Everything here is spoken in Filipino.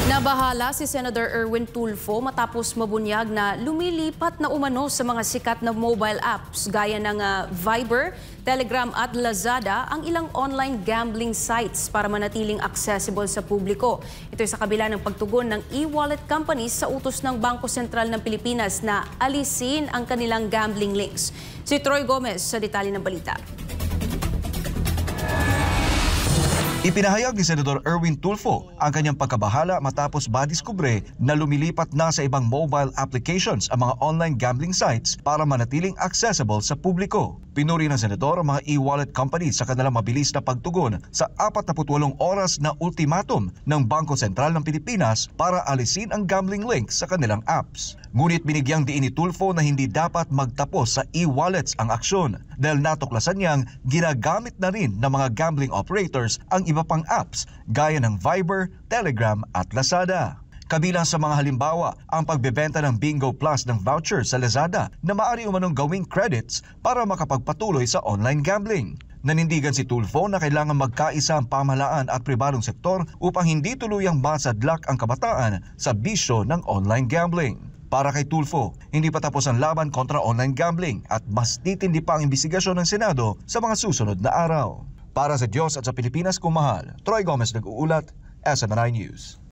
Nabahala si Senator Erwin Tulfo matapos mabunyag na lumilipat na umano sa mga sikat na mobile apps gaya ng Viber, Telegram at Lazada ang ilang online gambling sites para manatiling accessible sa publiko. Ito ay sa kabila ng pagtugon ng e-wallet companies sa utos ng Bangko Sentral ng Pilipinas na alisin ang kanilang gambling links. Si Troy Gomez sa detalye ng balita. Ipinahayag ni Senator Erwin Tulfo ang kanyang pagkabahala matapos madiskubre na lumilipat na sa ibang mobile applications ang mga online gambling sites para manatiling accessible sa publiko. Pinuri ng Senador ang mga e-wallet companies sa kanilang mabilis na pagtugon sa 48 oras na ultimatum ng Bangko Sentral ng Pilipinas para alisin ang gambling links sa kanilang apps. Ngunit binigyang diin ni Tulfo na hindi dapat magtapos sa e-wallets ang aksyon dahil natuklasan niyang ginagamit na rin ng mga gambling operators ang iba pang apps gaya ng Viber, Telegram at Lazada. Kabilang sa mga halimbawa ang pagbebenta ng Bingo Plus ng voucher sa Lazada na maaari umanong gawing credits para makapagpatuloy sa online gambling. Nanindigan si Tulfo na kailangan magkaisa ang pamahalaan at pribadong sektor upang hindi tuluyang masadlak ang kabataan sa bisyo ng online gambling. Para kay Tulfo, hindi pa tapos ang laban kontra online gambling at mas titindi pa ang imbestigasyon ng Senado sa mga susunod na araw. Para sa Diyos at sa Pilipinas kumahal, Troy Gomez nag-uulat, SMNI News.